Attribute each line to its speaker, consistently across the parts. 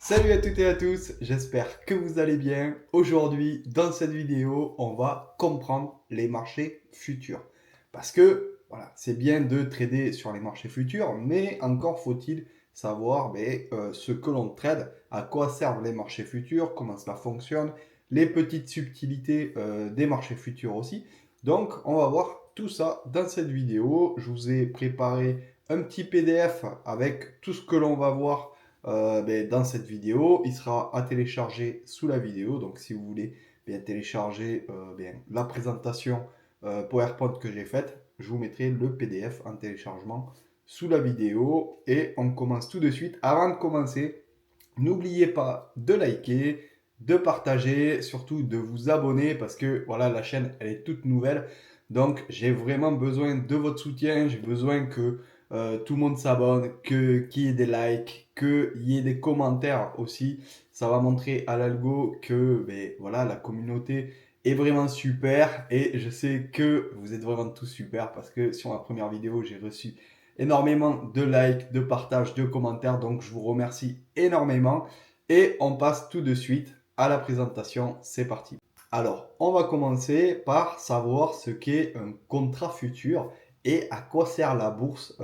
Speaker 1: Salut à toutes et à tous, j'espère que vous allez bien. Aujourd'hui, dans cette vidéo, on va comprendre les marchés futurs. Parce que, voilà, c'est bien de trader sur les marchés futurs, mais encore faut-il savoir ce que l'on trade, à quoi servent les marchés futurs, comment cela fonctionne, les petites subtilités des marchés futurs aussi. Donc, on va voir tout ça dans cette vidéo. Je vous ai préparé un petit PDF avec tout ce que l'on va voir dans cette vidéo. Il sera à télécharger sous la vidéo. Donc si vous voulez télécharger la présentation PowerPoint que j'ai faite, je vous mettrai le PDF en téléchargement sous la vidéo. Et on commence tout de suite. Avant de commencer, n'oubliez pas de liker, de partager, surtout de vous abonner parce que voilà, la chaîne elle est toute nouvelle. Donc j'ai vraiment besoin de votre soutien, j'ai besoin que tout le monde s'abonne, qu'il y ait des likes, qu'il y ait des commentaires aussi. Ça va montrer à l'algo que voilà, la communauté est vraiment super et je sais que vous êtes vraiment tous super parce que sur ma première vidéo, j'ai reçu énormément de likes, de partages, de commentaires. Donc, je vous remercie énormément. Et on passe tout de suite à la présentation. C'est parti. Alors, on va commencer par savoir ce qu'est un contrat futur et à quoi sert la bourse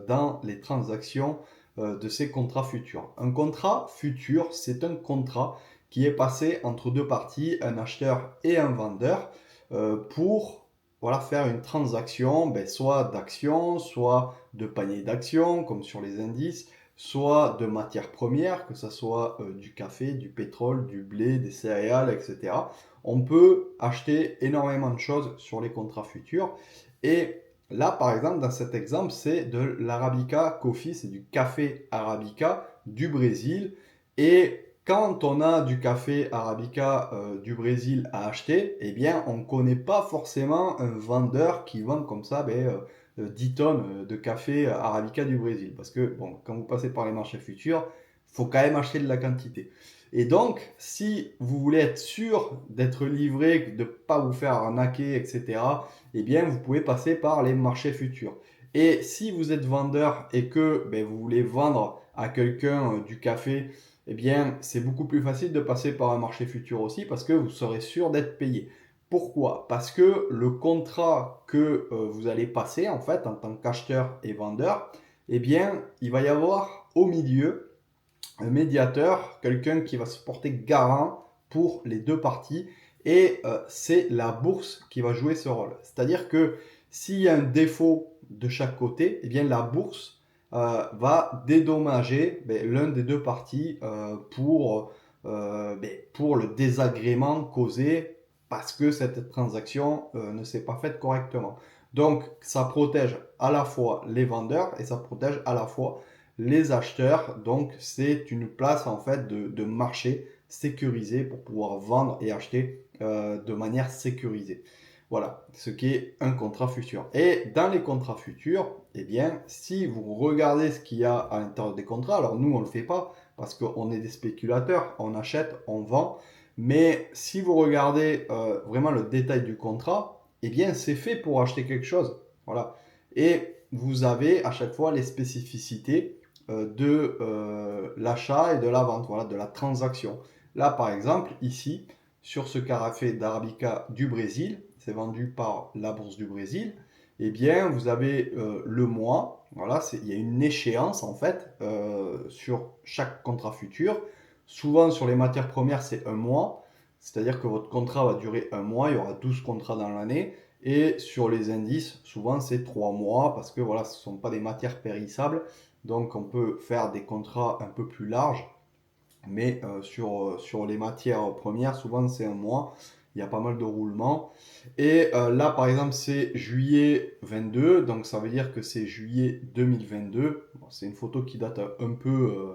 Speaker 1: dans les transactions de ces contrats futurs. Un contrat futur, c'est un contrat qui est passé entre deux parties, un acheteur et un vendeur, pour voilà, faire une transaction, soit d'actions, soit de panier d'actions, comme sur les indices, soit de matières premières, que ce soit du café, du pétrole, du blé, des céréales, etc. On peut acheter énormément de choses sur les contrats futurs. Et là, par exemple, dans cet exemple, c'est de l'Arabica Coffee, c'est du café Arabica du Brésil. Et quand on a du café Arabica du Brésil à acheter, eh bien, on ne connaît pas forcément un vendeur qui vend comme ça 10 tonnes de café Arabica du Brésil. Parce que, bon, quand vous passez par les marchés futurs, il faut quand même acheter de la quantité. Et donc, si vous voulez être sûr d'être livré, de ne pas vous faire arnaquer, etc., eh bien, vous pouvez passer par les marchés futurs. Et si vous êtes vendeur et que vous voulez vendre à quelqu'un du café, eh bien, c'est beaucoup plus facile de passer par un marché futur aussi parce que vous serez sûr d'être payé. Pourquoi? Parce que le contrat que vous allez passer en fait en tant qu'acheteur et vendeur, eh bien, il va y avoir au milieu un médiateur, quelqu'un qui va se porter garant pour les deux parties et c'est la bourse qui va jouer ce rôle. C'est-à-dire que s'il y a un défaut de chaque côté, eh bien la bourse va dédommager l'un des deux parties pour le désagrément causé parce que cette transaction ne s'est pas faite correctement. Donc ça protège à la fois les vendeurs et ça protège à la fois les acheteurs. Donc c'est une place en fait de marché sécurisé pour pouvoir vendre et acheter de manière sécurisée. Voilà, ce qui est un contrat futur. Et dans les contrats futurs, eh bien, si vous regardez ce qu'il y a à l'intérieur des contrats, alors nous, on ne le fait pas parce qu'on est des spéculateurs, on achète, on vend. Mais si vous regardez vraiment le détail du contrat, eh bien, c'est fait pour acheter quelque chose. Voilà. Et vous avez à chaque fois les spécificités de l'achat et de la vente, voilà, de la transaction. Là, par exemple, ici, sur ce café d'Arabica du Brésil, c'est vendu par la Bourse du Brésil, eh bien, vous avez le mois, voilà, il y a une échéance en fait sur chaque contrat futur. Souvent, sur les matières premières, c'est un mois, c'est-à-dire que votre contrat va durer un mois, il y aura 12 contrats dans l'année. Et sur les indices, souvent c'est 3 mois parce que voilà, ce ne sont pas des matières périssables. Donc on peut faire des contrats un peu plus larges. Mais sur les matières premières, souvent c'est un mois. Il y a pas mal de roulements. Et là, par exemple, c'est juillet 22. Donc ça veut dire que c'est juillet 2022. Bon, c'est une photo qui date un peu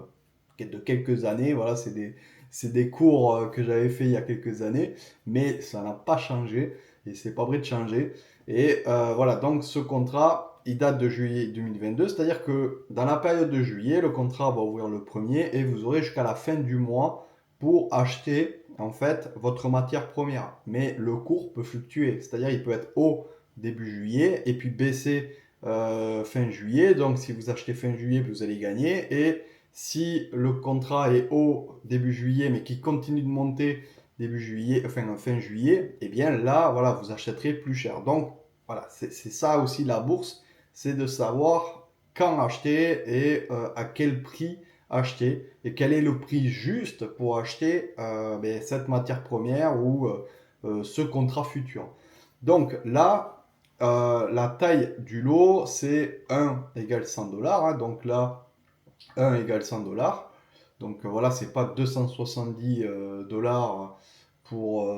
Speaker 1: de quelques années. Voilà, c'est des cours que j'avais fait il y a quelques années. Mais ça n'a pas changé. Et c'est pas prêt de changer. Et voilà, donc ce contrat, il date de juillet 2022, c'est-à-dire que dans la période de juillet, le contrat va ouvrir le premier et vous aurez jusqu'à la fin du mois pour acheter en fait votre matière première. Mais le cours peut fluctuer, c'est-à-dire il peut être haut début juillet et puis baisser fin juillet. Donc si vous achetez fin juillet, vous allez gagner et Si le contrat est haut début juillet, mais qui continue de monter début juillet, enfin fin juillet, et bien là, voilà, vous achèterez plus cher. Donc, voilà, c'est ça aussi la bourse, c'est de savoir quand acheter et à quel prix acheter et quel est le prix juste pour acheter cette matière première ou ce contrat futur. Donc là, la taille du lot, c'est 1 égale 100 $. Hein, donc là, 1 égale 100 $. Donc voilà, c'est pas 270 dollars pour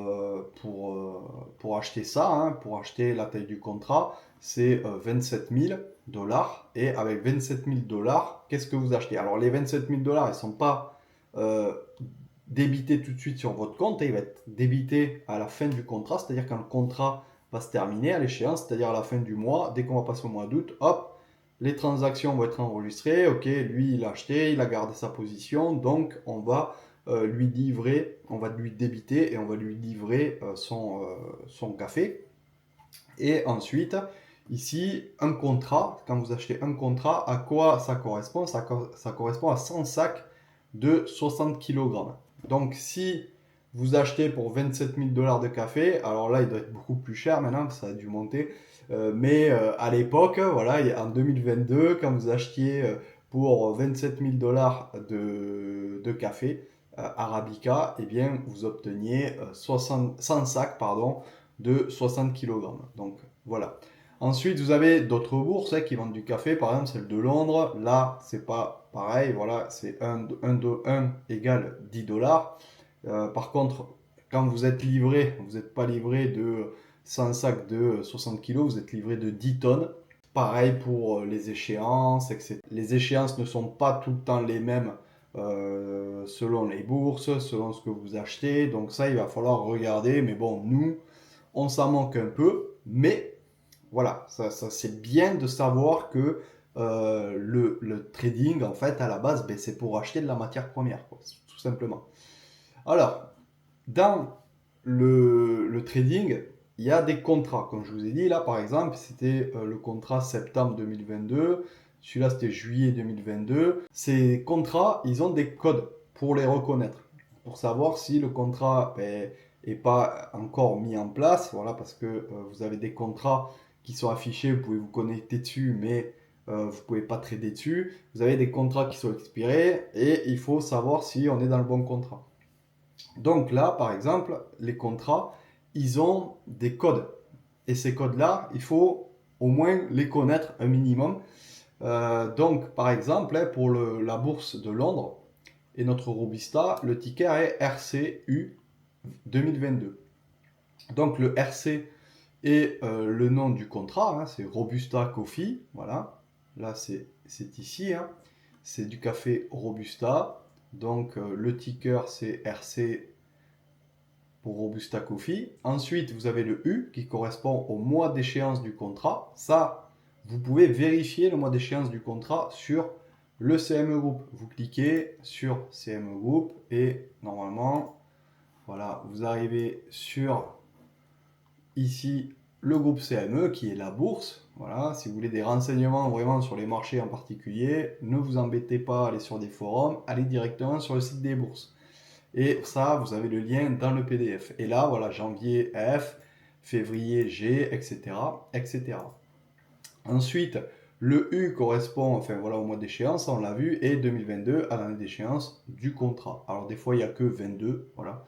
Speaker 1: acheter ça, hein, pour acheter la taille du contrat, c'est 27 000 $. Et avec 27 000 $, qu'est-ce que vous achetez? Alors les 27 000 $, ils ne sont pas débités tout de suite sur votre compte, ils vont être débités à la fin du contrat, c'est-à-dire quand le contrat va se terminer à l'échéance, c'est-à-dire à la fin du mois, dès qu'on va passer au mois d'août, hop, les transactions vont être enregistrées, ok, lui il a acheté, il a gardé sa position, donc on va lui livrer, on va lui débiter et on va lui livrer son café. Et ensuite, ici, un contrat, quand vous achetez un contrat, à quoi ça correspond? Ça correspond à 100 sacs de 60 kg. Donc si vous achetez pour 27 000 $ de café, alors là il doit être beaucoup plus cher maintenant, ça a dû monter, mais à l'époque, voilà, en 2022, quand vous achetiez pour 27 000 $ de café Arabica, eh bien vous obteniez 100 sacs de 60 kg. Donc voilà. Ensuite, vous avez d'autres bourses qui vendent du café, par exemple celle de Londres. Là, c'est pas pareil, voilà, c'est 1 égale 10 $. Par contre, quand vous êtes livré, vous n'êtes pas livré de 100 sacs de 60 kg, vous êtes livré de 10 tonnes. Pareil pour les échéances, etc. Les échéances ne sont pas tout le temps les mêmes selon les bourses, selon ce que vous achetez. Donc ça, il va falloir regarder. Mais bon, nous, on s'en manque un peu. Mais voilà, ça c'est bien de savoir que le trading, en fait, à la base, ben, c'est pour acheter de la matière première, quoi, tout simplement. Alors, dans le trading, il y a des contrats. Comme je vous ai dit, là, par exemple, c'était le contrat septembre 2022. Celui-là, c'était juillet 2022. Ces contrats, ils ont des codes pour les reconnaître, pour savoir si le contrat n'est pas encore mis en place. Voilà, parce que vous avez des contrats qui sont affichés, vous pouvez vous connecter dessus, mais vous ne pouvez pas trader dessus. Vous avez des contrats qui sont expirés et il faut savoir si on est dans le bon contrat. Donc là, par exemple, les contrats, ils ont des codes. Et ces codes-là, il faut au moins les connaître un minimum. Donc, par exemple, pour la bourse de Londres et notre Robusta, le ticker est RCU 2022. Donc, le RC est le nom du contrat, hein, c'est Robusta Coffee. Voilà, là, c'est ici. Hein. C'est du café Robusta. Donc, le ticker, c'est RC pour Robusta Coffee. Ensuite, vous avez le U qui correspond au mois d'échéance du contrat. Ça, vous pouvez vérifier le mois d'échéance du contrat sur le CME Group. Vous cliquez sur CME Group et normalement, voilà, vous arrivez sur ici le groupe CME qui est la bourse. Voilà, si vous voulez des renseignements vraiment sur les marchés en particulier, ne vous embêtez pas à aller sur des forums, allez directement sur le site des bourses. Et ça, vous avez le lien dans le PDF. Et là, voilà, janvier F, février G, etc., etc. Ensuite, le U correspond, enfin voilà, au mois d'échéance, on l'a vu, et 2022 à l'année d'échéance du contrat. Alors des fois, il n'y a que 22, voilà.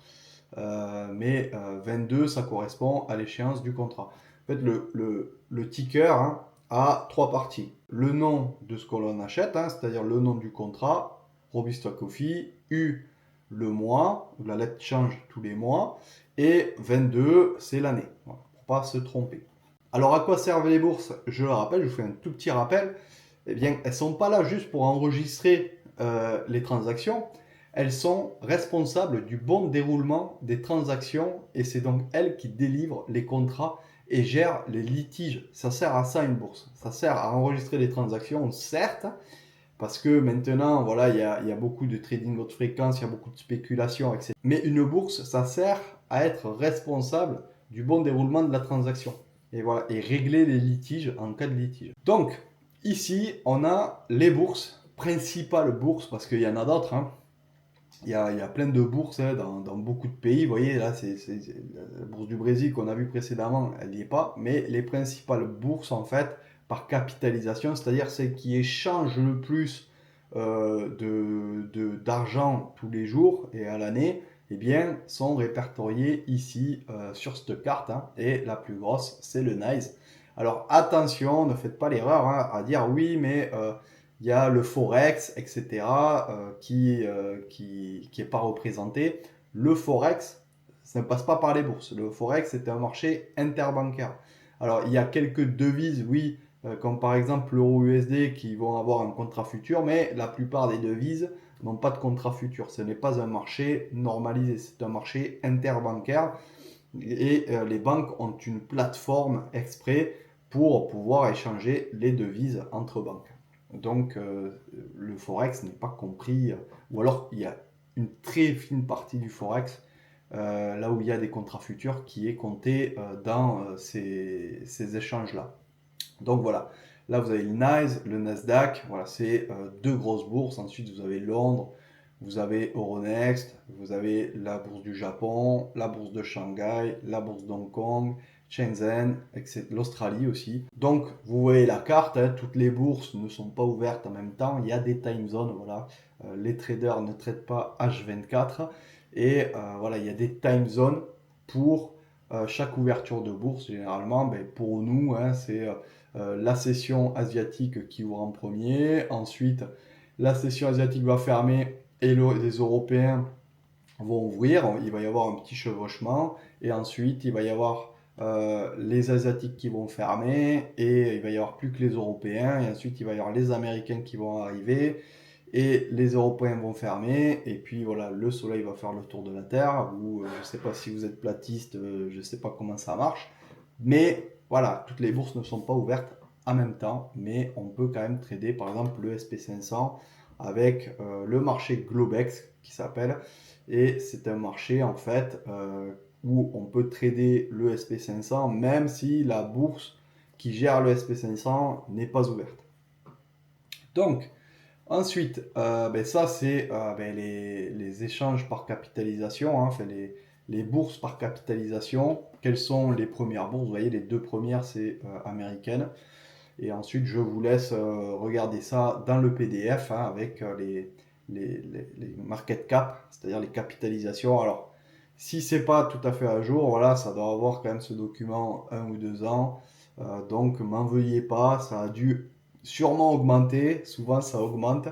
Speaker 1: Mais 22, ça correspond à l'échéance du contrat. En fait, le ticker hein, a trois parties. Le nom de ce que l'on achète, hein, c'est-à-dire le nom du contrat, Robusta Coffee, U, le mois, la lettre change tous les mois, et 22, c'est l'année, voilà, pour pas se tromper. Alors à quoi servent les bourses? Je le rappelle, je vous fais un tout petit rappel. Eh bien, elles ne sont pas là juste pour enregistrer les transactions, elles sont responsables du bon déroulement des transactions et c'est donc elles qui délivrent les contrats et gèrent les litiges. Ça sert à ça une bourse. Ça sert à enregistrer les transactions, certes, parce que maintenant, voilà, il y a beaucoup de trading haute fréquence, il y a beaucoup de spéculation, etc. Mais une bourse, ça sert à être responsable du bon déroulement de la transaction. Et voilà, et régler les litiges en cas de litige. Donc, ici, on a les bourses principales bourses, parce qu'il y en a d'autres, hein. Il y a plein de bourses hein, dans beaucoup de pays. Vous voyez, là, c'est la bourse du Brésil qu'on a vu précédemment, elle n'y est pas. Mais les principales bourses, en fait, par capitalisation, c'est-à-dire celles qui échangent le plus d'argent tous les jours et à l'année, eh bien, sont répertoriées ici sur cette carte. Hein. Et la plus grosse, c'est le NYSE. Alors attention, ne faites pas l'erreur hein, à dire oui, mais il y a le Forex, etc., qui est pas représenté. Le Forex, ça ne passe pas par les bourses. Le Forex, c'est un marché interbancaire. Alors, il y a quelques devises, oui, comme par exemple l'euro USD, qui vont avoir un contrat futur, mais la plupart des devises n'ont pas de contrat futur. Ce n'est pas un marché normalisé, c'est un marché interbancaire. Et les banques ont une plateforme exprès pour pouvoir échanger les devises entre banques. Donc le Forex n'est pas compris, ou alors il y a une très fine partie du Forex, là où il y a des contrats futurs, qui est compté dans ces échanges-là. Donc voilà, là vous avez le NYSE, le Nasdaq, voilà, c'est deux grosses bourses. Ensuite vous avez Londres, vous avez Euronext, vous avez la bourse du Japon, la bourse de Shanghai, la bourse d'Hong Kong, Shenzhen, l'Australie aussi. Donc vous voyez la carte, hein, toutes les bourses ne sont pas ouvertes en même temps, il y a des time zones, voilà. Les traders ne traitent pas H24 et voilà, il y a des time zones pour chaque ouverture de bourse. Généralement, ben, pour nous, hein, c'est la session asiatique qui ouvre en premier, ensuite la session asiatique va fermer et les Européens vont ouvrir, il va y avoir un petit chevauchement, et ensuite il va y avoir les Asiatiques qui vont fermer, et il va y avoir plus que les Européens, et ensuite il va y avoir les Américains qui vont arriver, et les Européens vont fermer, et puis voilà, le soleil va faire le tour de la Terre, ou je ne sais pas si vous êtes platiste, je ne sais pas comment ça marche, mais voilà, toutes les bourses ne sont pas ouvertes en même temps, mais on peut quand même trader par exemple le SP500 avec le marché Globex qui s'appelle, et c'est un marché en fait où on peut trader le SP500 même si la bourse qui gère le SP500 n'est pas ouverte. Donc, ensuite, ben ça c'est ben les échanges par capitalisation, hein, enfin les bourses par capitalisation. Quelles sont les premières bourses? Vous voyez, les deux premières c'est américaines. Et ensuite, je vous laisse regarder ça dans le PDF hein, avec les market cap, c'est-à-dire les capitalisations. Alors, si c'est pas tout à fait à jour, voilà, ça doit avoir quand même ce document 1 ou 2 ans. Donc, m'en veuillez pas, ça a dû sûrement augmenter. Souvent, ça augmente.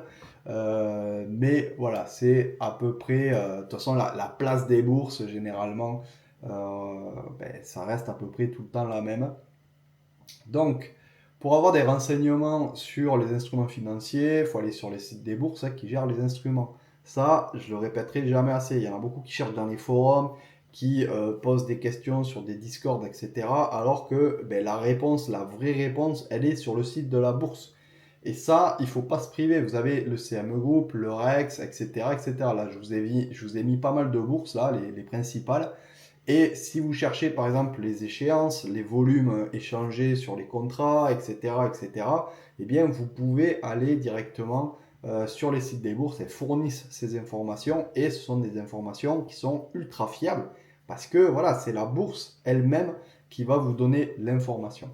Speaker 1: Mais voilà, c'est à peu près. De toute façon, la place des bourses, généralement, ben, ça reste à peu près tout le temps la même. Donc, pour avoir des renseignements sur les instruments financiers, il faut aller sur les sites des bourses hein, qui gèrent les instruments. Ça, je le répéterai jamais assez. Il y en a beaucoup qui cherchent dans les forums, qui posent des questions sur des discords, etc. Alors que ben, la réponse, la vraie réponse, elle est sur le site de la bourse. Et ça, il ne faut pas se priver. Vous avez le CME Group, le Rex, etc., etc. Là, je vous ai mis pas mal de bourses, là, les principales. Et si vous cherchez par exemple les échéances, les volumes échangés sur les contrats, etc., etc., eh bien vous pouvez aller directement sur les sites des bourses. Elles fournissent ces informations et ce sont des informations qui sont ultra fiables parce que voilà, c'est la bourse elle-même qui va vous donner l'information.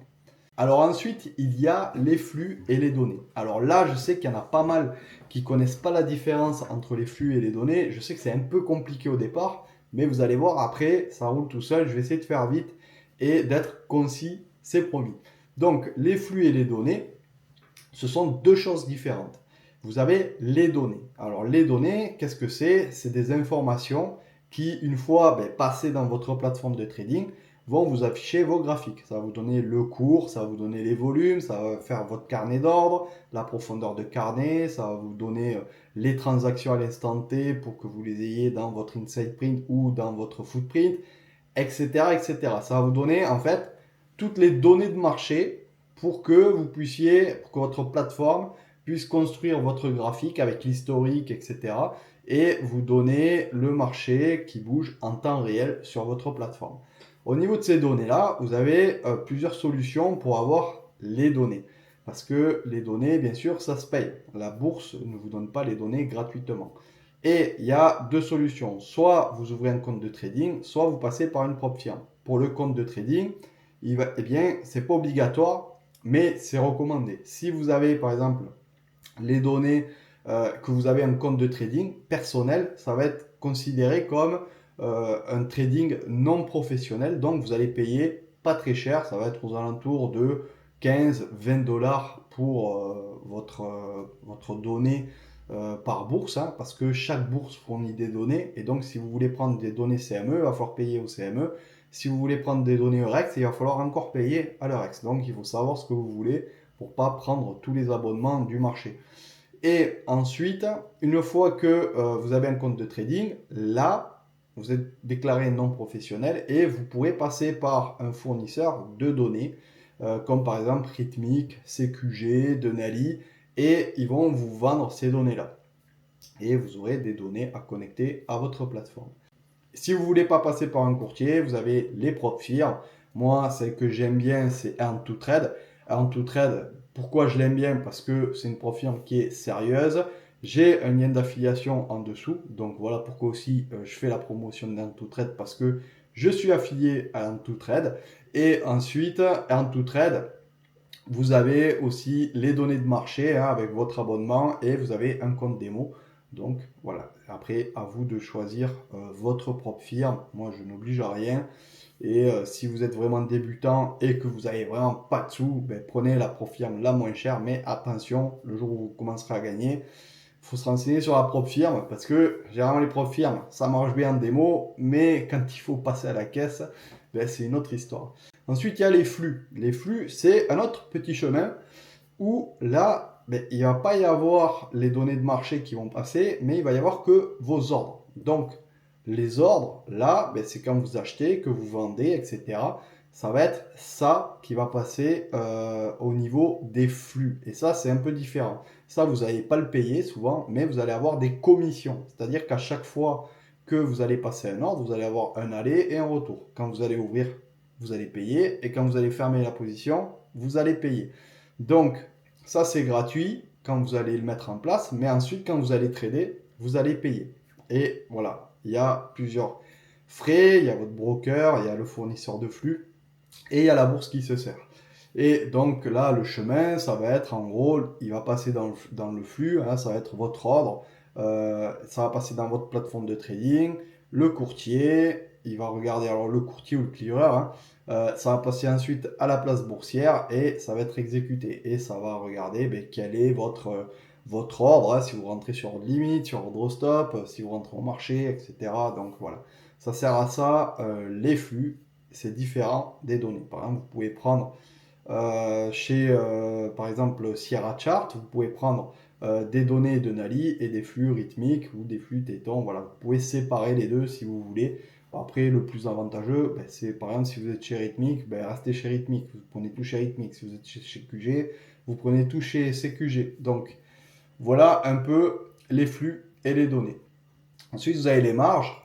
Speaker 1: Alors ensuite, il y a les flux et les données. Alors là, je sais qu'il y en a pas mal qui connaissent pas la différence entre les flux et les données. Je sais que c'est un peu compliqué au départ, mais vous allez voir après, ça roule tout seul. Je vais essayer de faire vite et d'être concis, c'est promis. Donc, les flux et les données, ce sont deux choses différentes. Vous avez les données. Alors les données, qu'est-ce que c'est? C'est des informations qui, une fois passées dans votre plateforme de trading, vont vous afficher vos graphiques. Ça va vous donner le cours, ça va vous donner les volumes, ça va faire votre carnet d'ordre, la profondeur de carnet, ça va vous donner les transactions à l'instant T pour que vous les ayez dans votre inside print ou dans votre footprint, etc., etc. Ça va vous donner en fait toutes les données de marché pour que vous puissiez, pour que votre plateforme puisse construire votre graphique avec l'historique, etc. et vous donner le marché qui bouge en temps réel sur votre plateforme. Au niveau de ces données-là, vous avez plusieurs solutions pour avoir les données. parce que les données, bien sûr, ça se paye. La bourse ne vous donne pas les données gratuitement. Et il y a deux solutions. Soit vous ouvrez un compte de trading, soit vous passez par une propre firme. Pour le compte de trading, eh bien, c'est pas obligatoire, mais c'est recommandé. Si vous avez, par exemple, les données que vous avez un compte de trading personnel, ça va être considéré comme un trading non professionnel. Donc, vous allez payer pas très cher. Ça va être aux alentours de 15-20 $ pour votre donnée par bourse, hein, parce que chaque bourse fournit des données. Et donc, si vous voulez prendre des données CME, il va falloir payer au CME. Si vous voulez prendre des données Eurex, il va falloir encore payer à l'Eurex. Donc, il faut savoir ce que vous voulez pour pas prendre tous les abonnements du marché. Et ensuite, une fois que vous avez un compte de trading, là, vous êtes déclaré non professionnel et vous pourrez passer par un fournisseur de données, comme par exemple Rithmic, CQG, Denali, et ils vont vous vendre ces données-là. Et vous aurez des données à connecter à votre plateforme. Si vous ne voulez pas passer par un courtier, vous avez les propres firmes. Moi, celle que j'aime bien, c'est Earn2Trade. Earn2Trade, pourquoi je l'aime bien? Parce que c'est une propre firme qui est sérieuse. J'ai un lien d'affiliation en dessous. Donc voilà pourquoi aussi je fais la promotion d'Earn2Trade, parce que je suis affilié à Earn2Trade. Et ensuite, Earn2Trade, vous avez aussi les données de marché, hein, avec votre abonnement, et vous avez un compte démo. Donc voilà, après à vous de choisir votre propre firme. Moi je n'oblige à rien. Et si vous êtes vraiment débutant et que vous n'avez vraiment pas de sous, ben, prenez la propre firme la moins chère. Mais attention, le jour où vous commencerez à gagner, il faut se renseigner sur la propre firme, parce que généralement les propres firmes, ça marche bien en démo, mais quand il faut passer à la caisse, ben, c'est une autre histoire. Ensuite, il y a les flux. Les flux, c'est un autre petit chemin où là, ben, il ne va pas y avoir les données de marché qui vont passer, mais il va y avoir que vos ordres. Donc, les ordres, là, ben, c'est quand vous achetez, que vous vendez, etc. Ça va être ça qui va passer au niveau des flux. Et ça, c'est un peu différent. Ça, vous n'allez pas le payer souvent, mais vous allez avoir des commissions. C'est-à-dire qu'à chaque fois que vous allez passer un ordre, vous allez avoir un aller et un retour. Quand vous allez ouvrir, vous allez payer. Et quand vous allez fermer la position, vous allez payer. Donc, ça, c'est gratuit quand vous allez le mettre en place. Mais ensuite, quand vous allez trader, vous allez payer. Et voilà, il y a plusieurs frais. Il y a votre broker, il y a le fournisseur de flux et il y a la bourse qui se sert. Et donc là, le chemin, ça va être en gros, il va passer dans le flux, hein, ça va être votre ordre, ça va passer dans votre plateforme de trading, le courtier, il va regarder alors le courtier ou le clearer, hein, ça va passer ensuite à la place boursière et ça va être exécuté. Et ça va regarder ben, quel est votre ordre, hein, si vous rentrez sur ordre limite, sur ordre stop, si vous rentrez au marché, etc. Donc voilà, ça sert à ça, les flux, c'est différent des données. Par exemple, vous pouvez prendre par exemple, Sierra Chart, vous pouvez prendre des données de Nali et des flux rythmiques ou des flux tétons. Voilà, vous pouvez séparer les deux si vous voulez. Après, le plus avantageux, ben, c'est par exemple si vous êtes chez Rhythmic, ben, restez chez Rhythmic. Vous prenez tout chez Rhythmic. Si vous êtes chez QG, vous prenez tout chez CQG. Donc, voilà un peu les flux et les données. Ensuite, vous avez les marges.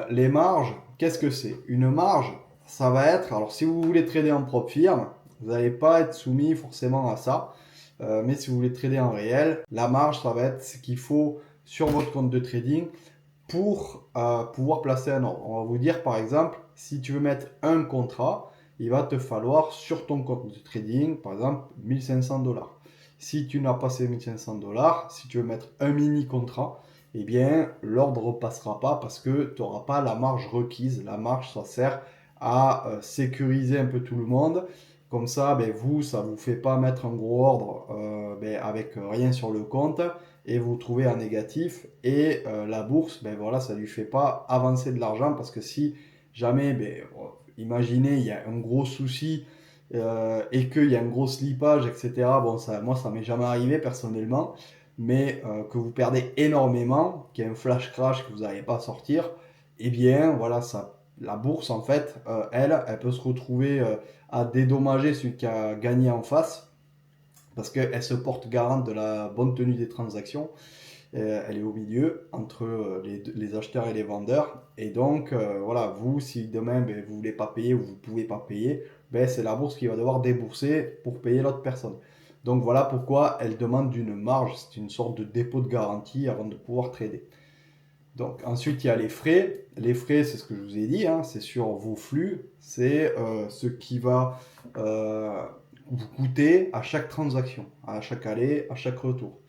Speaker 1: Les marges, qu'est-ce que c'est? Une marge, ça va être, alors si vous voulez trader en propre firme, vous n'allez pas être soumis forcément à ça. Mais si vous voulez trader en réel, la marge, ça va être ce qu'il faut sur votre compte de trading pour pouvoir placer un ordre. On va vous dire par exemple, si tu veux mettre un contrat, il va te falloir sur ton compte de trading, par exemple, 1500 $. Si tu n'as pas ces 1500 $, si tu veux mettre un mini contrat, eh bien, l'ordre ne passera pas parce que tu n'auras pas la marge requise. La marge, ça sert à sécuriser un peu tout le monde. Comme ça, ben, vous, ça ne vous fait pas mettre un gros ordre ben, avec rien sur le compte et vous trouvez en négatif. Et la bourse, ben, voilà, ça ne lui fait pas avancer de l'argent parce que si jamais, ben, imaginez, il y a un gros souci et qu'il y a un gros slippage, etc. Bon, ça, moi, ça m'est jamais arrivé personnellement, mais que vous perdez énormément, qu'il y a un flash crash que vous n'arrivez pas à sortir, eh bien, voilà, ça, la bourse, en fait, elle peut se retrouver à dédommager celui qui a gagné en face, parce qu'elle se porte garante de la bonne tenue des transactions. Elle est au milieu entre les acheteurs et les vendeurs. Et donc, voilà, vous, si demain, ben, vous ne voulez pas payer ou vous ne pouvez pas payer, ben, c'est la bourse qui va devoir débourser pour payer l'autre personne. Donc voilà pourquoi elle demande une marge, c'est une sorte de dépôt de garantie avant de pouvoir trader. Donc ensuite il y a les frais. Les frais, c'est ce que je vous ai dit, hein, c'est sur vos flux, c'est ce qui va vous coûter à chaque transaction, à chaque aller, à chaque retour.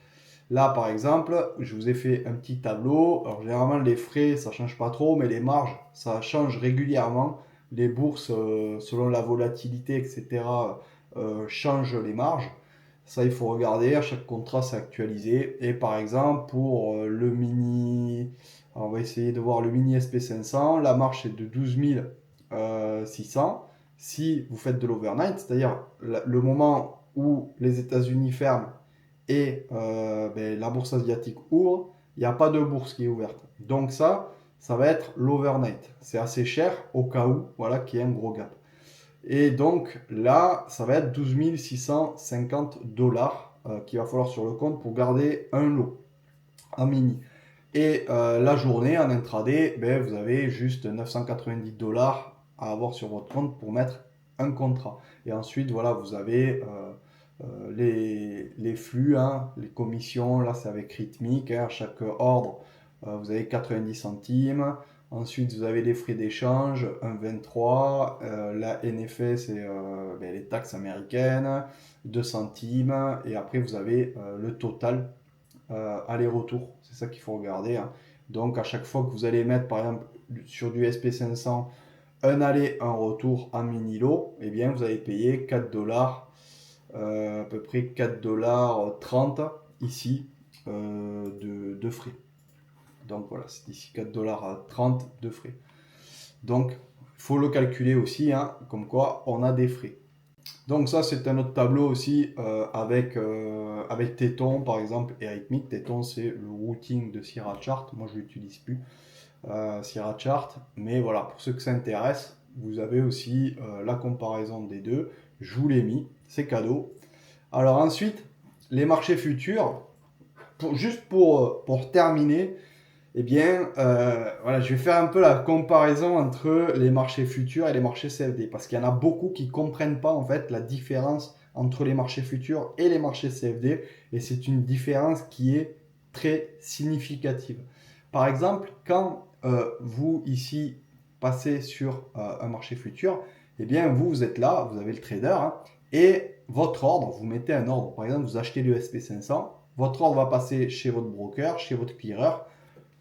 Speaker 1: Là, par exemple, je vous ai fait un petit tableau. Alors, généralement, les frais, ça ne change pas trop, mais les marges, ça change régulièrement. Les bourses, selon la volatilité, etc., changent les marges. Ça, il faut regarder. À chaque contrat, c'est actualisé. Et par exemple, pour le mini, alors, on va essayer de voir le mini SP500. La marge est de 12 600. Si vous faites de l'overnight, c'est-à-dire le moment où les États-Unis ferment et la bourse asiatique ouvre, il n'y a pas de bourse qui est ouverte. Donc ça va être l'overnight. C'est assez cher au cas où, voilà, qu'il y ait un gros gap. Et donc là, ça va être 12 650 dollars qu'il va falloir sur le compte pour garder un lot en mini. Et la journée en intraday, vous avez juste 990 dollars à avoir sur votre compte pour mettre un contrat. Et ensuite, voilà, vous avez les flux, hein, les commissions. Là, c'est avec Rhythmic. Hein, à chaque ordre, vous avez 90 centimes. Ensuite, vous avez les frais d'échange, 1,23. La NFA, c'est les taxes américaines, 2 centimes. Et après, vous avez le total aller-retour. C'est ça qu'il faut regarder. Hein. Donc, à chaque fois que vous allez mettre, par exemple, sur du SP500, un aller, un retour en mini-lot, eh bien, vous allez payer 4 dollars, à peu près 4 dollars 30 ici de frais. Donc, voilà, c'est ici 4 dollars 30 de frais. Donc, il faut le calculer aussi, hein, comme quoi on a des frais. Donc ça, c'est un autre tableau aussi avec Téton, par exemple, et Rhythmic. Téton, c'est le routing de Sierra Chart. Moi, je ne l'utilise plus, Sierra Chart. Mais voilà, pour ceux que ça intéresse, vous avez aussi la comparaison des deux. Je vous l'ai mis, c'est cadeau. Alors ensuite, les marchés futurs, juste pour terminer, eh bien, voilà, je vais faire un peu la comparaison entre les marchés futurs et les marchés CFD, parce qu'il y en a beaucoup qui ne comprennent pas en fait la différence entre les marchés futurs et les marchés CFD, et c'est une différence qui est très significative. Par exemple, quand vous ici passez sur un marché futur, eh bien vous êtes là, vous avez le trader, hein, et votre ordre, vous mettez un ordre. Par exemple, vous achetez le SP500, votre ordre va passer chez votre broker, chez votre clearer.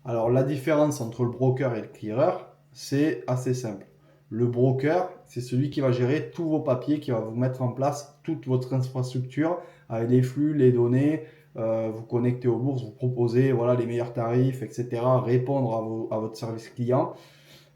Speaker 1: Alors la différence entre le broker et le clearer, c'est assez simple. Le broker, c'est celui qui va gérer tous vos papiers, qui va vous mettre en place toute votre infrastructure avec les flux, les données, vous connecter aux bourses, vous proposer voilà, les meilleurs tarifs, etc., répondre à votre service client.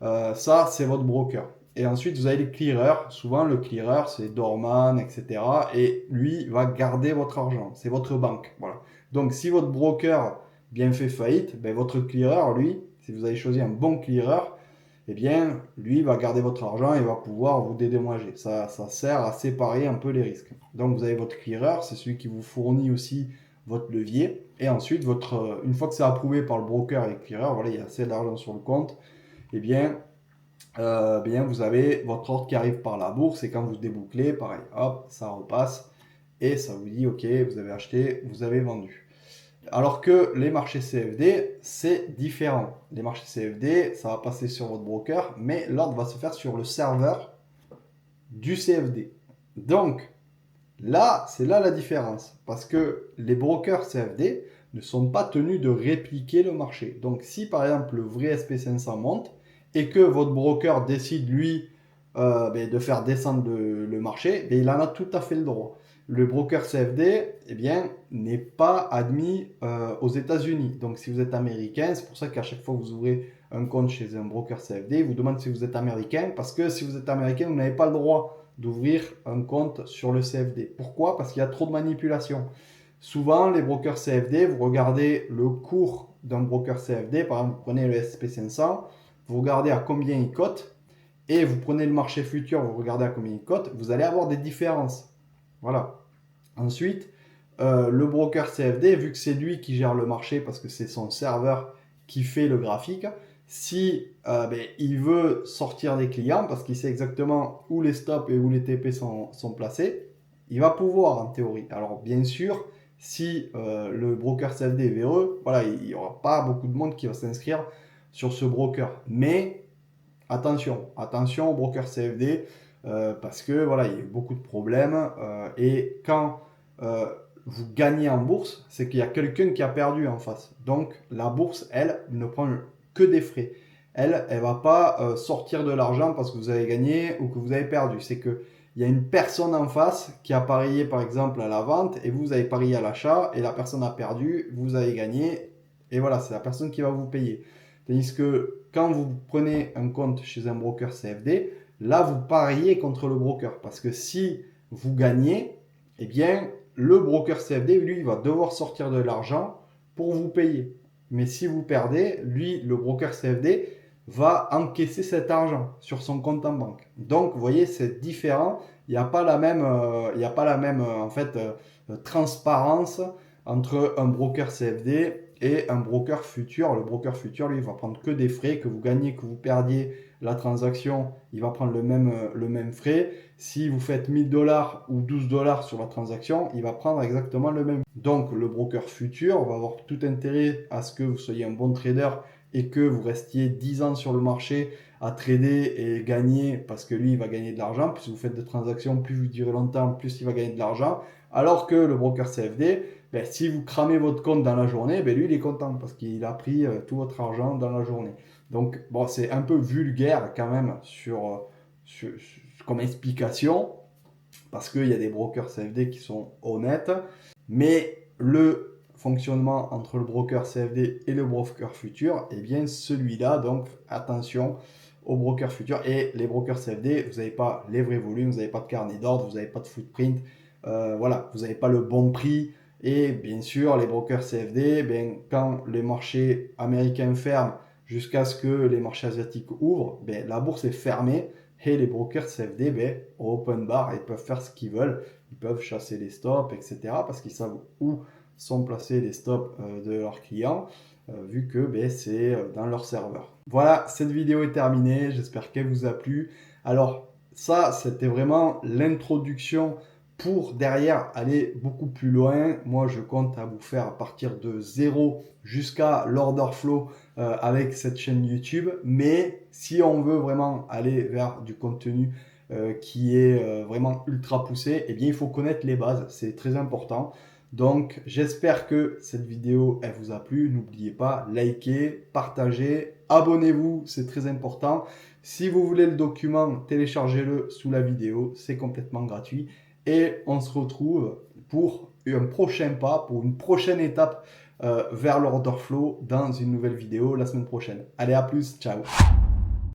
Speaker 1: Ça, c'est votre broker. Et ensuite, vous avez les clearers. Souvent, le clearer, c'est Dorman, etc. Et lui va garder votre argent. C'est votre banque. Voilà. Donc, si votre broker bien fait faillite, votre clearer, lui, si vous avez choisi un bon clearer, eh bien, lui va garder votre argent et va pouvoir vous dédommager. Ça sert à séparer un peu les risques. Donc, vous avez votre clearer, c'est celui qui vous fournit aussi votre levier. Et ensuite, une fois que c'est approuvé par le broker et le clearer, voilà, il y a assez d'argent sur le compte, eh bien, vous avez votre ordre qui arrive par la bourse et quand vous débouclez, pareil, hop, ça repasse et ça vous dit, ok, vous avez acheté, vous avez vendu. Alors que les marchés CFD, c'est différent. Les marchés CFD, ça va passer sur votre broker, mais l'ordre va se faire sur le serveur du CFD. Donc, là, c'est là la différence. Parce que les brokers CFD ne sont pas tenus de répliquer le marché. Donc, si par exemple le vrai SP500 monte et que votre broker décide, lui, de faire descendre le marché, il en a tout à fait le droit. Le broker CFD, n'est pas admis aux États-Unis. Donc, si vous êtes américain, c'est pour ça qu'à chaque fois que vous ouvrez un compte chez un broker CFD, il vous demande si vous êtes américain. Parce que si vous êtes américain, vous n'avez pas le droit d'ouvrir un compte sur le CFD. Pourquoi? Parce qu'il y a trop de manipulation. Souvent, les brokers CFD, vous regardez le cours d'un broker CFD, par exemple, vous prenez le SP500, vous regardez à combien il cote, et vous prenez le marché futur, vous regardez à combien il cote, vous allez avoir des différences. Voilà. Ensuite, le broker CFD, vu que c'est lui qui gère le marché, parce que c'est son serveur qui fait le graphique, si il veut sortir des clients, parce qu'il sait exactement où les stops et où les TP sont placés, il va pouvoir en théorie. Alors bien sûr, si le broker CFD est véreux, voilà, il n'y aura pas beaucoup de monde qui va s'inscrire sur ce broker. Mais attention au broker CFD parce que voilà, il y a eu beaucoup de problèmes et quand vous gagnez en bourse, c'est qu'il y a quelqu'un qui a perdu en face. Donc la bourse, elle, ne prend que des frais. Elle va pas sortir de l'argent parce que vous avez gagné ou que vous avez perdu. C'est que il y a une personne en face qui a parié par exemple à la vente et vous avez parié à l'achat et la personne a perdu, vous avez gagné et voilà, c'est la personne qui va vous payer. Tandis que quand vous prenez un compte chez un broker CFD, là vous pariez contre le broker parce que si vous gagnez, eh bien le broker CFD, lui, il va devoir sortir de l'argent pour vous payer. Mais si vous perdez, lui, le broker CFD, va encaisser cet argent sur son compte en banque. Donc, vous voyez, c'est différent. Il n'y a pas la même, en fait, transparence entre un broker CFD et un broker futur. Le broker futur, lui, il va prendre que des frais, que vous gagnez, que vous perdiez la transaction, il va prendre le même frais. Si vous faites 1000 $ ou 12 $ sur la transaction, il va prendre exactement le même. Donc, le broker futur va avoir tout intérêt à ce que vous soyez un bon trader et que vous restiez 10 ans sur le marché à trader et gagner parce que lui, il va gagner de l'argent. Plus vous faites de transactions, plus vous durez longtemps, plus il va gagner de l'argent. Alors que le broker CFD, ben, si vous cramez votre compte dans la journée, ben, lui, il est content parce qu'il a pris tout votre argent dans la journée. Donc, bon, c'est un peu vulgaire quand même comme explication parce qu'il y a des brokers CFD qui sont honnêtes, mais le fonctionnement entre le broker CFD et le broker futur, eh bien celui-là, donc attention aux brokers futurs et les brokers CFD, vous n'avez pas les vrais volumes, vous n'avez pas de carnet d'ordre, vous n'avez pas de footprint, voilà, vous n'avez pas le bon prix. Et bien sûr, les brokers CFD, ben, quand les marchés américains ferment jusqu'à ce que les marchés asiatiques ouvrent, ben, la bourse est fermée et les brokers CFD, ben, au open bar, ils peuvent faire ce qu'ils veulent. Ils peuvent chasser les stops, etc. parce qu'ils savent où sont placés les stops de leurs clients, vu que ben, c'est dans leur serveur. Voilà, cette vidéo est terminée. J'espère qu'elle vous a plu. Alors, ça, c'était vraiment l'introduction pour derrière aller beaucoup plus loin. Moi, je compte à vous faire à partir de 0 jusqu'à l'order flow avec cette chaîne YouTube. Mais si on veut vraiment aller vers du contenu qui est vraiment ultra poussé, eh bien, il faut connaître les bases. C'est très important. Donc, j'espère que cette vidéo, elle vous a plu. N'oubliez pas, likez, partagez, abonnez-vous, c'est très important. Si vous voulez le document, téléchargez-le sous la vidéo, c'est complètement gratuit. Et on se retrouve pour un prochain pas, pour une prochaine étape vers l'order flow dans une nouvelle vidéo la semaine prochaine. Allez, à plus, ciao!